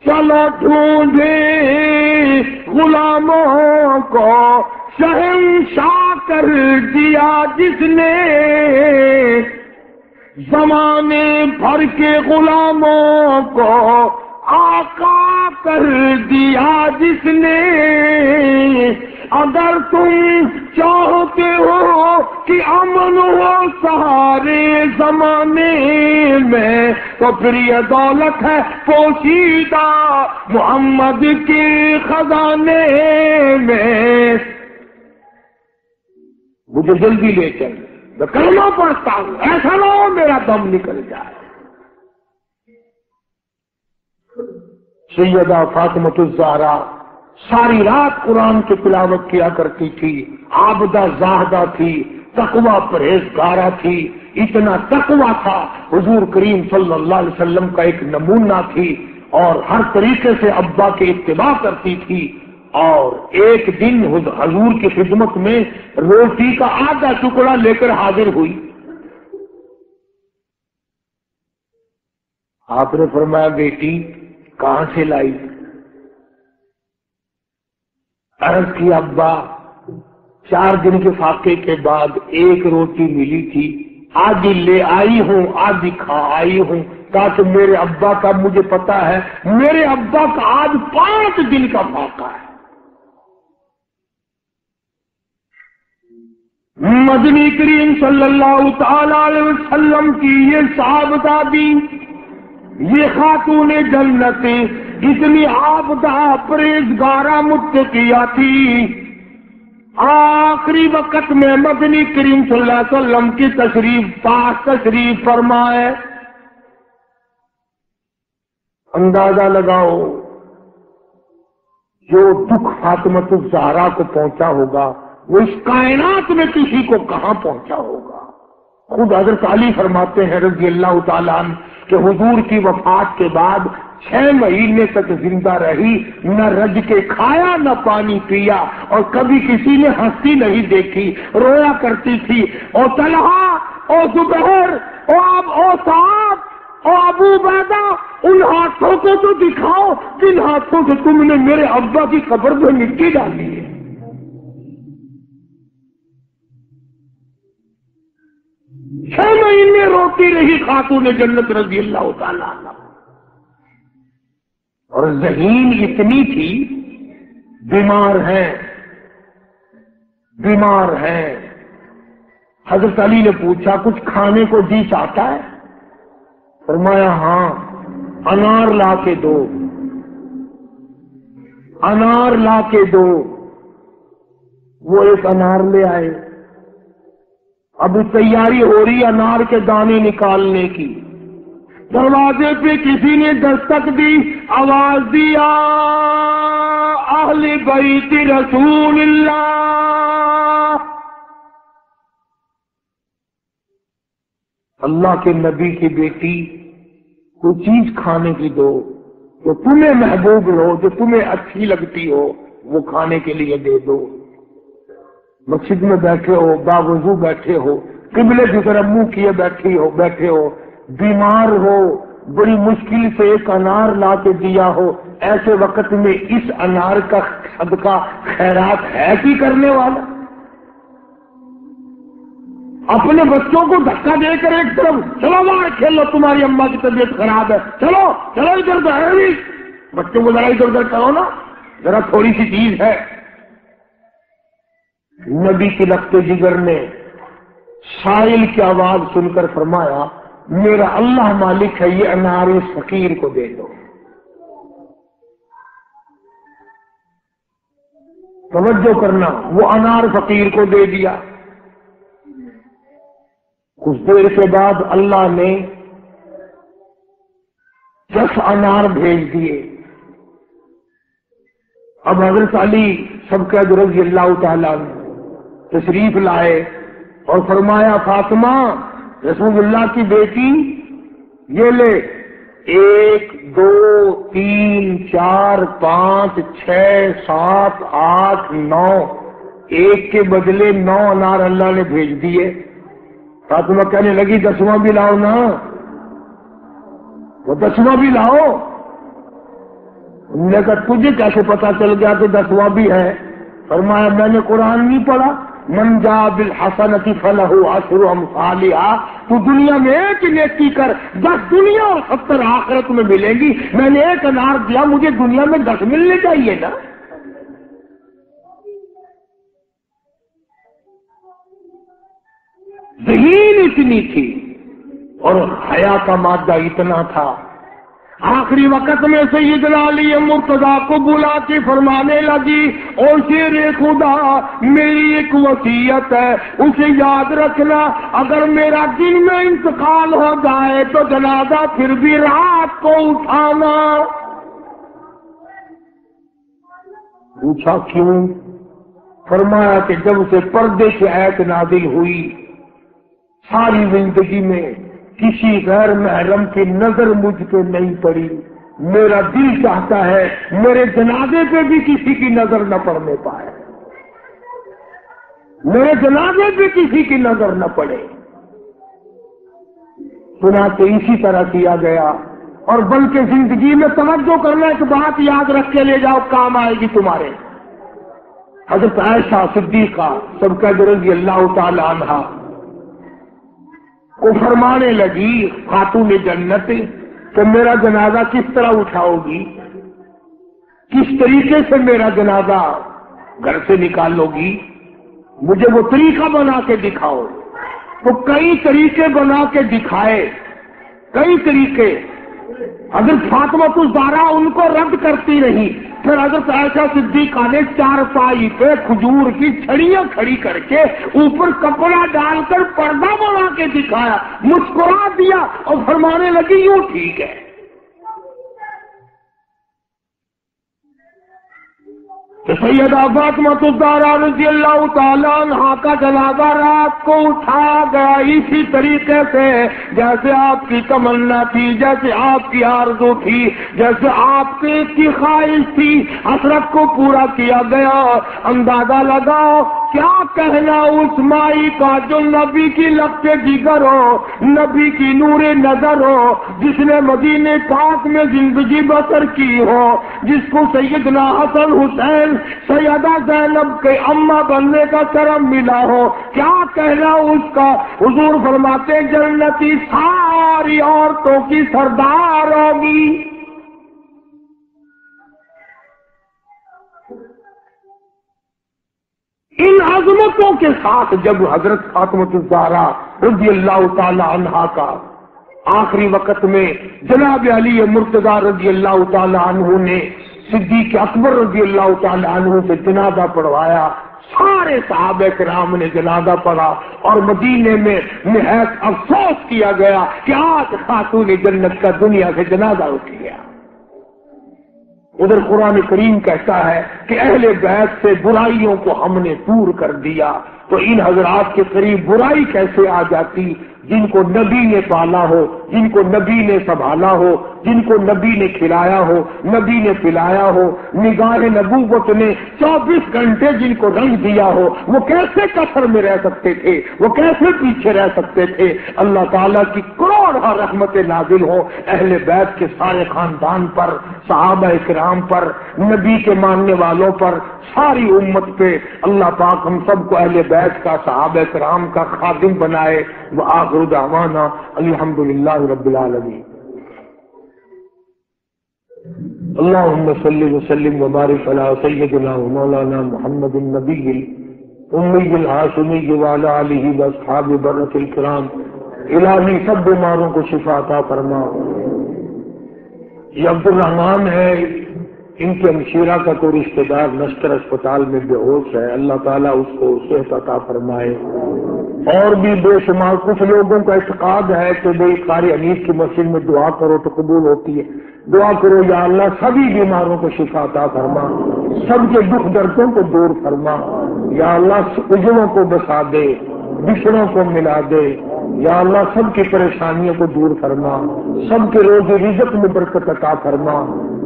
چلو ڈھونڈیں غلاموں کو، شہنشاہ کر دیا جس نے زمانے بھر کے غلاموں کو، آقا کر دیا جس نے۔ اگر تم چاہتے ہو کہ امن ہو سارے زمانے میں تو پھر یہ دولت ہے پوشیدہ محمد کے خزانے میں۔ مجھے جلدی لے چل، میں کلمہ پڑھتا ہوں، ایسا نہ ہو میرا دم نکل جائے۔ سیدہ فاطمۃ الزہرا ساری رات قرآن کی تلاوت کیا کرتی تھی، عابدہ زاہدہ تھی، تقوی پرہیزگارہ تھی، اتنا تقوی تھا حضور کریم صلی اللہ علیہ وسلم کا ایک نمونہ تھی، اور ہر طریقے سے ابا کی اتباع کرتی تھی۔ اور ایک دن حضور کی خدمت میں روٹی کا آدھا ٹکڑا لے کر حاضر ہوئی۔ آپ نے فرمایا بیٹی کہاں سے لائی؟ عرض کی ابا 4 دن کے فاقے کے بعد ایک روٹی ملی تھی، آدھی لے آئی ہوں آدھی کھا آئی ہوں، تاکہ میرے ابا کا، مجھے پتا ہے میرے ابا کا آج 5 دن کا فاقہ ہے۔ مدنی کریم صلی اللہ تعالی علیہ وسلم کی یہ صاحبزادی، یہ خاتون جنت اتنی عابدہ پرہیزگارہ متقیہ تھی، آخری وقت میں مدنی کریم صلی اللہ علیہ وسلم کی تشریف فرمائے۔ اندازہ لگاؤ جو دکھ فاطمۃ الزہرا کو پہنچا ہوگا وہ اس کائنات میں کسی کو کہاں پہنچا ہوگا۔ خود حضرت علی فرماتے ہیں رضی اللہ تعالیٰ عنہ کہ حضور کی وفات کے بعد 6 مہینے تک زندہ رہی، نہ رج کے کھایا نہ پانی پیا، اور کبھی کسی نے ہنسی نہیں دیکھی، رویا کرتی تھی۔ او طلحہ، او زبیر، او صاحب، او ابو عبیدہ، ان ہاتھوں کو تو دکھاؤ جن ہاتھوں سے تم نے میرے ابا کی قبر میں مٹی ڈالی ہے۔ 6 مہینے روتی رہی خاتون جنت رضی اللہ تعالیٰ عنہ، اور ذہین اتنی تھی، بیمار ہیں۔ حضرت علی نے پوچھا کچھ کھانے کو جی چاہتا ہے؟ فرمایا ہاں، انار لا کے دو، انار لا کے دو۔ وہ ایک انار لے آئے، اب تیاری ہو رہی انار کے دانے نکالنے کی. دروازے پہ کسی نے دستک دی, آواز دیا اہل بیت رسول اللہ, اللہ کے نبی کی بیٹی کوئی چیز کھانے کی دو جو تمہیں محبوب ہو, جو تمہیں اچھی لگتی ہو, وہ کھانے کے لیے دے دو. مسجد میں بیٹھے ہو, باوضو بیٹھے ہو, قبلے کی طرف منہ کیے بیٹھے ہو, بیمار ہو, بڑی مشکل سے ایک انار لا کے دیا ہو, ایسے وقت میں اس انار کا صدقہ خیرات ہے کہ کرنے والا؟ اپنے بچوں کو دھکا دے کر ایک طرف چلو باہر کھیلو, تمہاری اماں کی طبیعت خراب ہے, چلو چلو ادھر ادھر, بچوں کو ذرا ادھر ادھر کرو نا, ذرا تھوڑی سی چیز ہے. نبی کی لخت جگر نے سائل کی آواز سن کر فرمایا میرا اللہ مالک ہے, یہ انار اس فقیر کو دے دو. توجہ کرنا, وہ انار فقیر کو دے دیا. کچھ دیر کے بعد اللہ نے 10 انار بھیج دیے. اب حضرت علی سبقت رضی اللہ تعالیٰ تشریف لائے اور فرمایا فاطمہ رسول اللہ کی بیٹی یہ لے, 1 2 3 4 5 6 7 8 9, ایک کے بدلے 9 انار اللہ نے بھیج دیے. فاطمہ کہنے لگی 10واں بھی لاؤ نا, وہ 10واں بھی لاؤ. انہوں نے کہا تجھے کیسے پتا چل گیا کہ 10واں بھی ہے؟ فرمایا میں نے قرآن نہیں پڑھا, من جاء بالحسنۃ فلہ عشر امثالھا, تو دنیا میں ایک نیکی کر 10 دنیا اور 70 آخرت میں ملیں گی. میں نے 1 انار دیا, مجھے دنیا میں 10 ملنے چاہیے نا. ذہین اتنی تھی اور حیا کا مادہ اتنا تھا. آخری وقت میں سیدنا علی مرتضیٰ کو بلا کے فرمانے لگی او شیر خدا, میری ایک وصیت ہے, اسے یاد رکھنا, اگر میرا دن میں انتقال ہو جائے تو جنازہ پھر بھی رات کو اٹھانا. پوچھا کیوں؟ فرمایا کہ جب سے پردے کی آیت نازل ہوئی ساری زندگی میں کسی غیر محرم کی نظر مجھ پہ نہیں پڑی. میرا دل چاہتا ہے میرے جنازے پہ بھی کسی کی نظر نہ پڑنے پائے, میرے جنازے پہ کسی کی نظر نہ پڑے. چنانچہ اسی طرح کیا گیا. اور بلکہ زندگی میں توجہ کرنا, ایک بات یاد رکھ کے لے جاؤ, کام آئے گی تمہارے. حضرت عائشہ صدیقہ سبقت رضی اللہ تعالی عنہا کو فرمانے لگی خاتون جنت کہ میرا جنازہ کس طرح اٹھاؤ گی, کس طریقے سے میرا جنازہ گھر سے نکالو گی, مجھے وہ طریقہ بنا کے دکھاؤ. تو کئی طریقے بنا کے دکھائے, کئی طریقے. حضرت فاطمہ الزہرا ان کو رد کرتی رہی. پھر حضرت عائشہ صدیقہ نے چارپائی پہ کھجور کی چھڑیاں کھڑی کر کے اوپر کپڑا ڈال کر پردہ بنا کے دکھایا, مسکرا دیا اور فرمانے لگی یوں ٹھیک ہے. تو سیدہ فاطمہ الزہرا رضی اللہ تعالیٰ عنہا کا جنازہ رات کو اٹھایا گیا اسی طریقے سے جیسے آپ کی تمنا تھی, جیسے آپ کی آرزو تھی, جیسے آپ کی خواہش تھی. حسرت کو پورا کیا گیا. اندازہ لگاؤ کیا کہنا اس مائی کا جو نبی کی لخت جگر ہو, نبی کی نور نظر ہو, جس نے مدینے پاک میں زندگی بسر کی ہو, جس کو سیدنا حسن حسین سیدہ زینب کے اماں بننے کا کرم ملا ہو. کیا کہنا اس کا. حضور فرماتے جنتی ساری عورتوں کی سردار ہوگی. ان عظمتوں کے ساتھ جب حضرت فاطمہ الزہرا رضی اللہ تعالی عنہا کا آخری وقت میں جناب علی مرتضیٰ رضی اللہ تعالی عنہ نے صدیق اکبر رضی اللہ تعالی عنہ سے جنازہ پڑھوایا, سارے صحابہ کرام نے جنازہ پڑھا اور مدینے میں نہایت افسوس کیا گیا کہ آج خاتون جنت کا دنیا سے جنازہ اٹھ گیا۔ ادھر قرآن کریم کہتا ہے کہ اہل بیت سے برائیوں کو ہم نے دور کر دیا، تو ان حضرات کے قریب برائی کیسے آ جاتی؟ جن کو نبی نے پالا ہو، جن کو نبی نے سنبھالا ہو، جن کو نبی نے کھلایا ہو، نبی نے پلایا ہو، نگاہ نبوت نے 24 گھنٹے جن کو رنگ دیا ہو، وہ کیسے کفر میں رہ سکتے تھے؟ وہ کیسے پیچھے رہ سکتے تھے؟ اللہ تعالیٰ کی کروڑ رحمت نازل ہو اہل بیت کے سارے خاندان پر، صحابہ کرام پر، نبی کے ماننے والوں پر، ساری امت پہ۔ اللہ پاک ہم سب کو اہل بیت کا، صحابہ کرام کا خادم بنائے۔ وآخر دعوانا الحمدللہ رب العالمین۔ اللہم صلی وسلم وبارک علی سیدنا و مولانا محمد النبی الامی الہاشمی وعلی آلہ واصحابہ برۃ الکرام۔ الہی سب بیماروں کو شفا عطا فرما۔ یہ عبد الرحمان ہے، ان کے ہمشیرہ کا کوئی رشتہ دار نشتر اسپتال میں بے ہوش ہے، اللہ تعالیٰ اس کو صحت عطا فرمائے۔ اور بھی بے شمار کچھ لوگوں کا اعتقاد ہے کہ بھئی قاری حنیف کی مسجد میں دعا کرو تو قبول ہوتی ہے۔ دعا کرو یا اللہ سبھی بیماروں کو شفا عطا فرما، سب کے دکھ دردوں کو دور فرما، یا اللہ اجڑوں کو بسا دے، بچھڑوں کو ملا دے، یا اللہ سب کی پریشانیوں کو دور فرما، سب کے روزی رزق میں برکت عطا فرما۔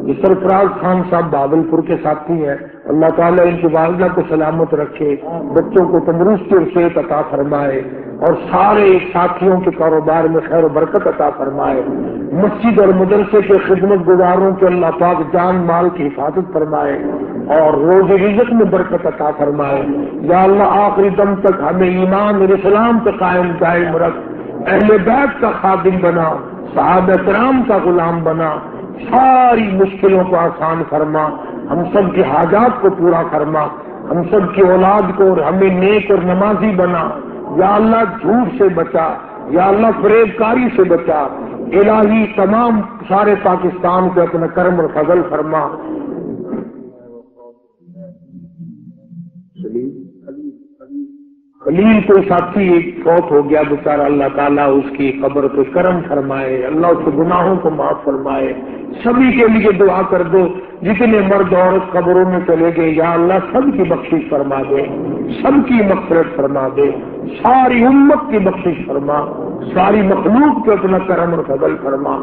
یہ سرفراز خان صاحب بہاولپور کے ساتھی ہیں، اللہ تعالیٰ ان کی والدہ کو سلامت رکھے، بچوں کو تندرستی اور صحت عطا فرمائے، اور سارے ساتھیوں کے کاروبار میں خیر و برکت عطا فرمائے۔ مسجد اور مدرسے کے خدمت گزاروں کے اللہ پاک جان مال کی حفاظت فرمائے اور روزی رزق میں برکت عطا فرمائے۔ یا اللہ آخری دم تک ہمیں ایمان اور اسلام پہ قائم دائم رکھ، اہل بیت کا خادم بنا، صحابہ کرام کا غلام بنا، ساری مشکلوں کو آسان فرما، ہم سب کی حاجات کو پورا فرما، ہم سب کی اولاد کو اور ہمیں نیک اور نمازی بنا۔ یا اللہ جھوٹ سے بچا، یا اللہ فریب کاری سے بچا۔ الہی تمام سارے پاکستان کو اپنا کرم اور فضل فرما۔ خلیل کوئی ساتھی فوت ہو گیا بیچارہ، اللہ تعالیٰ اس کی قبر پہ کرم فرمائے، اللہ اس کے گناہوں کو معاف فرمائے۔ سبھی کے لیے دعا کر دو، جتنے مرد عورت قبروں میں چلے گئے، یا اللہ سب کی بخشش فرما دے، سب کی مغفرت فرما دے، ساری امت کی بخشش فرما، ساری مخلوق پہ اپنا کرم اور فضل فرما،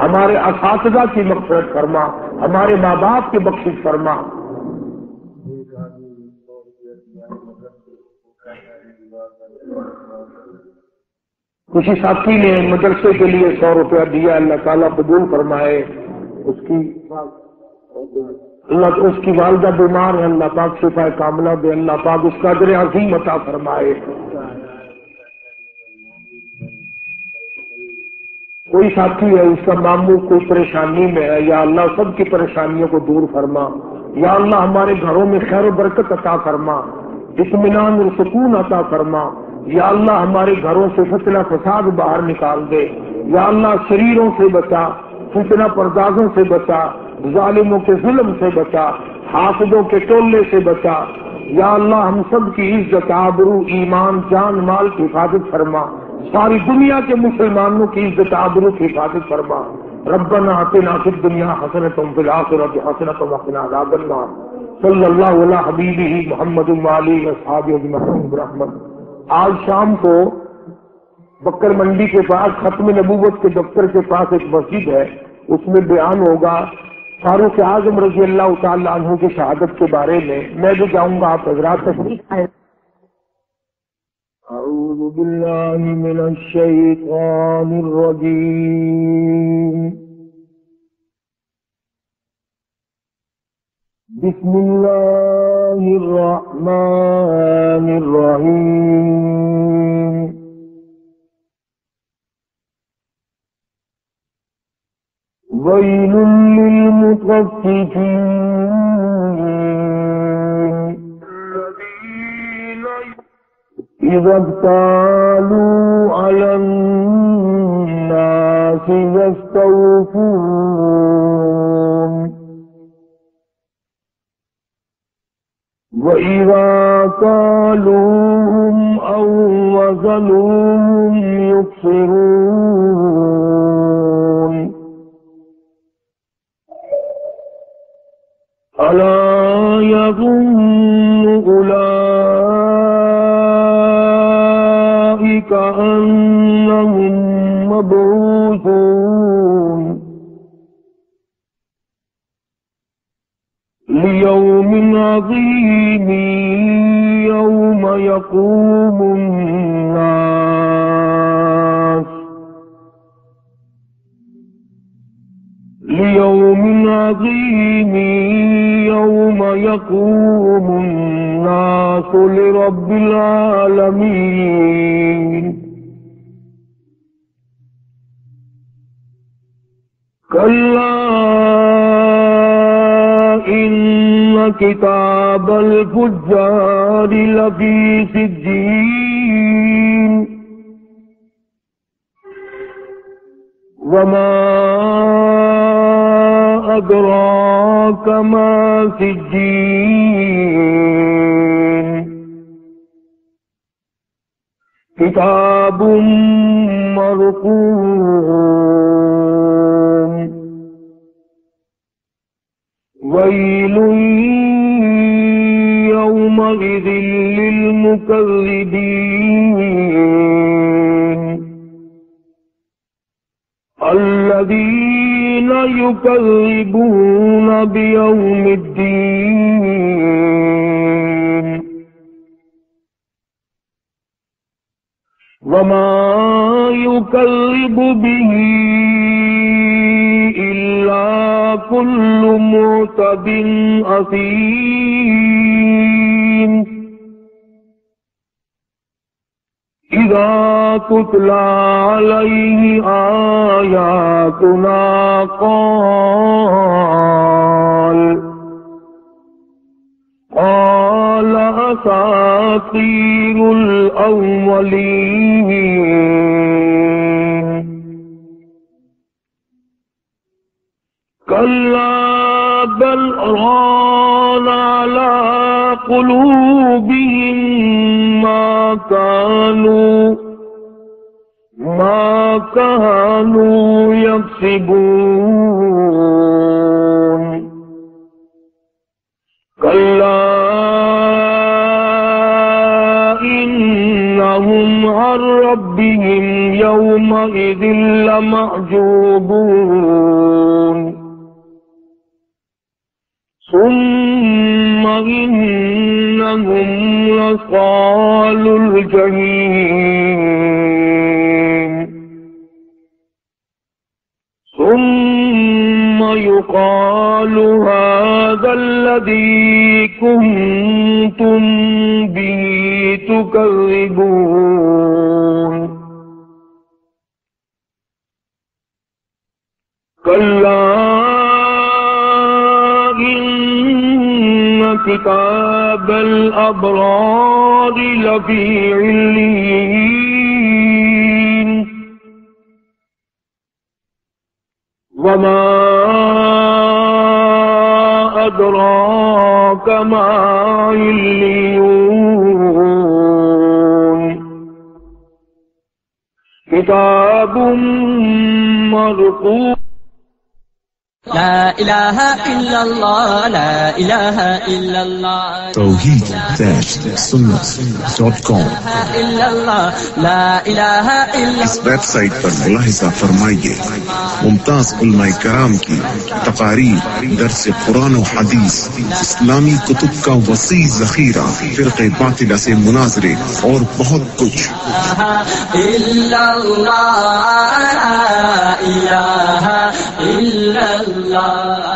ہمارے اساتذہ کی مغفرت فرما، ہمارے ماں باپ کی بخشش فرما۔ کسی ساتھی نے مدرسے کے لیے 100 روپیہ دیا، اللہ تعالیٰ قبول فرمائے۔ اس کی والدہ بیمار ہے، اللہ پاک شفا کاملہ دے، اللہ پاک اس کا اجر عظیم عطا فرمائے۔ کوئی ساتھی ہے اس کا ماموں کوئی پریشانی میں ہے، یا اللہ سب کی پریشانیوں کو دور فرما، یا اللہ ہمارے گھروں میں خیر و برکت عطا فرما، اطمینان اور سکون عطا فرما، یا اللہ ہمارے گھروں سے فتنہ فساد باہر نکال دے، یا اللہ شریروں سے بچا، فتنہ پردازوں سے بچا، ظالموں کے ظلم سے بچا، حاسدوں کے ٹولے سے بچا، یا اللہ ہم سب کی عزت آبرو ایمان جان مال کی حفاظت فرما، ساری دنیا کے مسلمانوں کی عزت آبرو کی حفاظت فرما۔ ربنا آتنا فی الدنیا حسنۃ وفی الآخرۃ حسنۃ وقنا عذاب النار۔ صلی اللہ علی حبیبہ محمد وآلہ وصحبہ اجمعین برحمتہ۔ آج شام کو بکر منڈی کے پاس ختم نبوت کے دفتر کے پاس ایک مسجد ہے، اس میں بیان ہوگا فاروق اعظم رضی اللہ تعالی عنہ کی شہادت کے بارے میں بھی جاؤں گا، آپ حضرات تشریف لائیں۔ اعوذ باللہ من الشیطان الرجیم، بسم اللہ الرحمن الرحیم۔ ویل للمطففین اذا اکتالوا علی الناس یستوفون۔ وَإِذَا كَالُوهُمْ أَوْ وَزَنُوهُمْ يُخْسِرُونَ أَلَا يَظُنُّ أُولَئِكَ أَنَّهُمْ مَبْعُوثُونَ لِيَوْمٍ عَظِيمٍ يَوْمَ يَقُومُ النَّاسُ لِيَوْمٍ عَظِيمٍ يَوْمَ يَقُومُ النَّاسُ لِرَبِّ الْعَالَمِينَ كَلَّا إِنَّ كِتَابَ الْفُجَّارِ لَفِي سِجِّينٍ وَمَا أَدْرَاكَ مَا سِجِّينٌ كِتَابٌ مَّرْقُومٌ وَيْلٌ يَوْمَئِذٍ لِّلْمُكَذِّبِينَ الَّذِينَ يُكَذِّبُونَ بِيَوْمِ الدِّينِ وَمَا يُكَذِّبُ بِهِ إِلَّا كُلُّ مُعْتَدٍ أَثِيمٍ إِذَا تُتْلَى عَلَيْهِ آيَاتُنَا قَالَ أَسَاطِيرُ الْأَوَّلِينَ كَلَّا بَلْ رَانَ عَلَى قُلُوبِهِم مَّا كَانُوا يَكْسِبُونَ كَلَّا إِنَّهُمْ عَن رَّبِّهِمْ يَوْمَئِذٍ لَّمَحْجُوبُونَ ثُمَّ إِنَّهُمْ لَصَالُو الْجَحِيمِ ثُمَّ يُقَالُ هَذَا الَّذِي كُنتُم بِهِ تُكَذِّبُونَ كَلَّا كتاب الأبرار لفي عليين وما أدراك ما عليون كتاب مرقوم لا إله إلا الله لا إله إلا الله توحید-sunnah.com إلا الله لا إله إلا اس ویب سائٹ پر ملاحظہ فرمائیے ممتاز علماء کرام کی تقاریر، درس قرآن و حدیث، اسلامی کتب کا وسیع ذخیرہ، فرقہ باطلہ سے مناظرے اور بہت کچھ إلا الله لا إله إلا الله